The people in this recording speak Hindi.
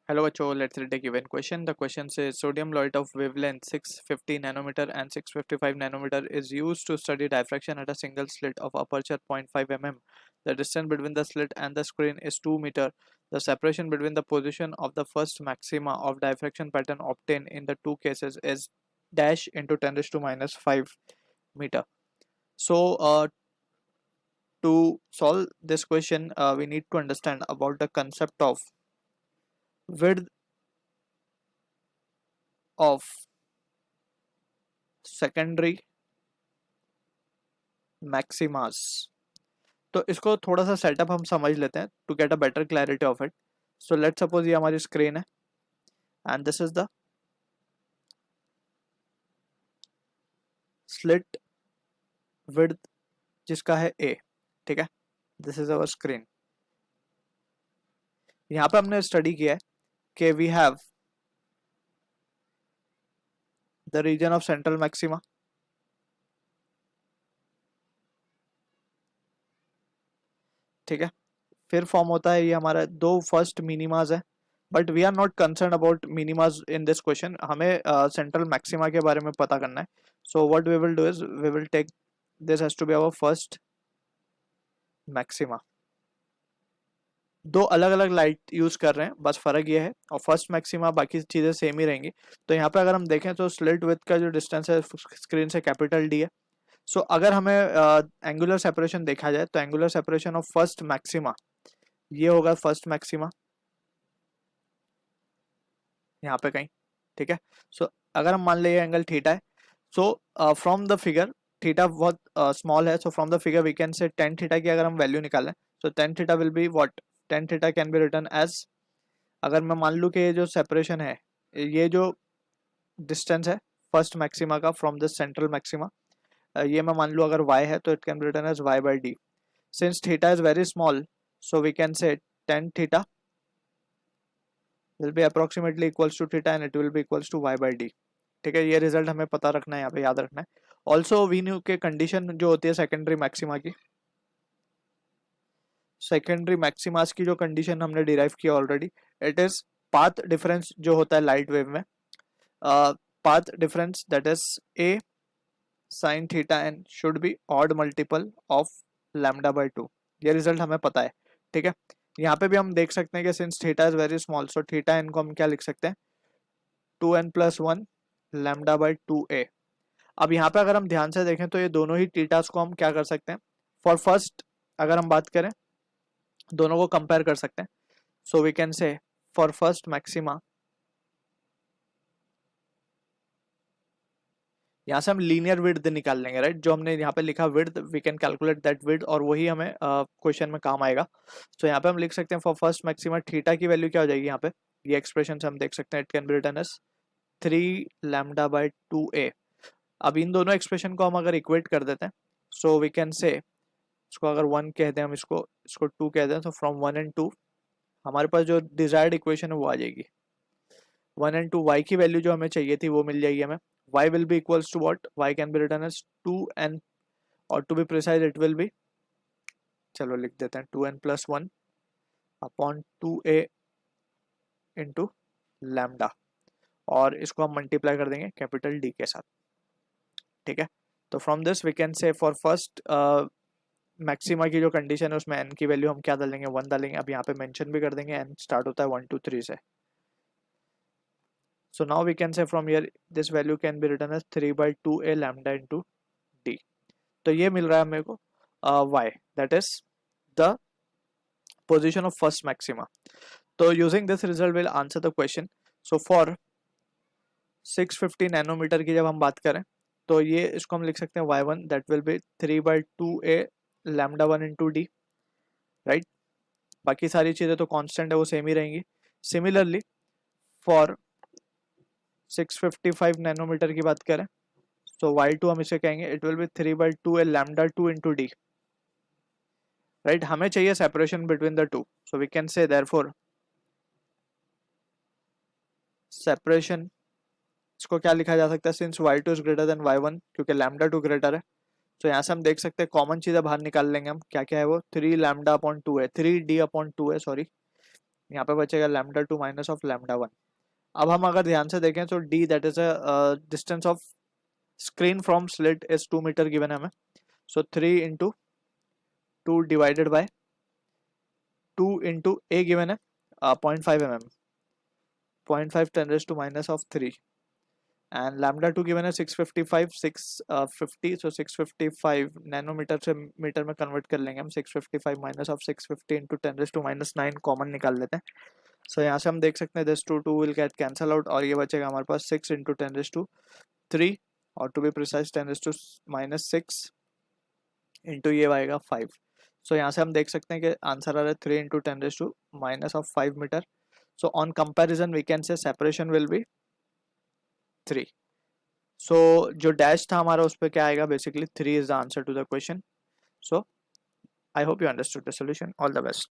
Hello बच्चों, let's read a given question. The question says sodium laureate of wavelength 650 nanometer and 655 nanometer is used to study diffraction at a single slit of aperture 0.5 mm. The distance between the slit and the screen is 2 meter. The separation between the position of the first maxima of diffraction pattern obtained in the two cases is dash into 10 raised to minus 5 meter. So to solve this question, we need to understand about the concept of width of secondary maximas. तो इसको थोड़ा सा सेटअप हम समझ लेते हैं to get a better clarity of it. So let suppose ये हमारी स्क्रीन है and this is the slit width जिसका है ए. ठीक है, दिस इज अवर स्क्रीन. यहाँ पे हमने स्टडी किया है कि we have the region of central maxima, ठीक है. फिर फॉर्म होता है ये हमारा दो फर्स्ट मिनिमाज है, but we are not concern about minimas in this question. हमें सेंट्रल मैक्सिमा के बारे में पता करना है. So what we will do is we will take this has to be our first maxima. दो अलग अलग लाइट यूज कर रहे हैं, बस फर्क ये है, और फर्स्ट मैक्सिमा बाकी चीजें सेम ही रहेंगी. तो यहाँ पे अगर हम देखें तो स्लिट विथ का जो डिस्टेंस है स्क्रीन से कैपिटल डी है. सो अगर हमें एंगुलर सेपरेशन देखा जाए तो angular separation of first maxima ये होगा फर्स्ट मैक्सिमा यहाँ पे कहीं. ठीक है. सो अगर हम मान लें एंगल थीटा है, so from the figure theta बहुत स्मॉल है, so from the figure we can say ten theta की अगर हम वैल्यू निकालें, so ten theta will be what, ten theta can be return as, अगर मैं मान लूँ कि ये जो सेपरेशन है, ये जो डिस्टेंस है फर्स्ट मैक्सिमा का फ्रॉम द सेंट्रल मैक्सिमा, ये मैं मान लूँ अगर y है तो it can be return as y by d. Since theta is very small, so we can say ten theta will be approximately equals to theta and it will be equals to y by d. ठीक है, ये रिजल्ट हमें पता रखना है, यहाँ पे याद रखना है. ऑल्सो वी न्यू के कंडीशन जो होती है सेकेंडरी मैक्सिमा की, सेकेंडरी मैक्सिमास की जो कंडीशन हमने डिराइव किया already, it is path difference जो होता है लाइट वेव में, path difference that is a sine theta and should be odd multiple of lambda by two. ये रिजल्ट हमें पता है. ठीक है, यहाँ पे भी हम देख सकते हैं कि since theta is very small, so theta इनको हम क्या लिख सकते हैं, 2n+1 लैम्डा बाई 2a. अब यहाँ पे अगर हम ध्यान से देखें तो ये दोनों ही थीटास को हम क्या कर सकते हैं, फॉर फर्स्ट अगर हम बात करें दोनों को कंपेयर कर सकते हैं. So we can say for first maxima, यहाँ से हम लीनियर विड्थ निकाल लेंगे, राइट. जो हमने यहाँ पे लिखा width, we can calculate that width और वही हमें क्वेश्चन में काम आएगा. तो यहाँ पे हम लिख सकते हैं फॉर फर्स्ट मैक्सिमा थीटा की वैल्यू क्या हो जाएगी, यहाँ पे ये एक्सप्रेशन से हम देख सकते हैं, it can be written as 3 lambda by 2a. अब इन दोनों एक्सप्रेशन को हम अगर इक्वेट कर देते हैं, सो वी कैन से इसको अगर 1 कह दें हम, इसको इसको 2 कह दें, तो फ्रॉम 1 एंड 2 हमारे पास जो डिजायर्ड इक्वेशन है वो आ जाएगी. 1 एंड 2 y की वैल्यू जो हमें चाहिए थी वो मिल जाएगी हमें. y will be equals to what, y can be written as 2n, और to be precise it will be, चलो लिख देते हैं 2n+1 upon 2a into lambda, और इसको हम मल्टीप्लाई कर देंगे कैपिटल डी के साथ. ठीक है, तो from this we can say for first maxima की जो कंडीशन है उसमें n की वैल्यू हम क्या डालेंगे, 1 डालेंगे. अब यहाँ पे मेंशन भी कर देंगे n स्टार्ट होता है 1 2 3 से. So now we can say from here this value can be written as 3 by 2a lambda into d. तो ये मिल रहा है मेरे को y, that is the position of first maxima. तो using this result will answer the question. So for 650 nanometre की जब हम बात करें तो ये इसको हम लिख सकते हैं y1 that will be 3 by 2a lambda 1 into d, right. बाकी सारी चीज़ें तो कांस्टेंट है, वो सेम ही रहेंगी. सिमिलरली फॉर 655 नैनोमीटर की बात करें, सो y2 हम इसे कहेंगे it will be 3 by 2 lambda 2 into d, right. हमें चाहिए separation between the two, so we can say therefore separation, इसको क्या लिखा जा सकता है, since y2 is greater than y1, क्योंकि लैम्डा 2 ग्रेटर है. तो यहाँ से हम देख सकते हैं कॉमन चीज़ें बाहर निकाल लेंगे हम, क्या क्या है वो, 3 लैम्डा अपॉन 2 है, 3d अपॉन 2 है, सॉरी, यहाँ पे बचेगा लैम्डा 2 माइनस ऑफ लैम्डा 1। अब हम अगर ध्यान से देखें तो d that is a distance of screen from slit is 2 metre given है हमें। सो 3 into 2 divided by 2 into a given है 0.5 mm, 0.5 10 raised to minus of 3 and lambda 2 given है 655 650 so 655 नैनोमीटर से मीटर में कन्वर्ट कर लेंगे हम 655 minus of 650 into 10 raised to minus 9 common निकाल लेते हैं। सो यहाँ से हम देख सकते हैं this 2 will get cancel out और ये बचेगा हमारे पास 6 इंटू 10 raised to 3 और to be precise 10 raised to minus 6 into ये आएगा 5। सो यहाँ से हम देख सकते हैं कि आंसर आ रहा है 3 into 10 raised to minus of 5 मीटर। So on comparison we can say separation will be 3। So जो dash था हमारा उस पर क्या आएगा, basically 3 is the answer to the question। So I hope you understood the solution. All the best.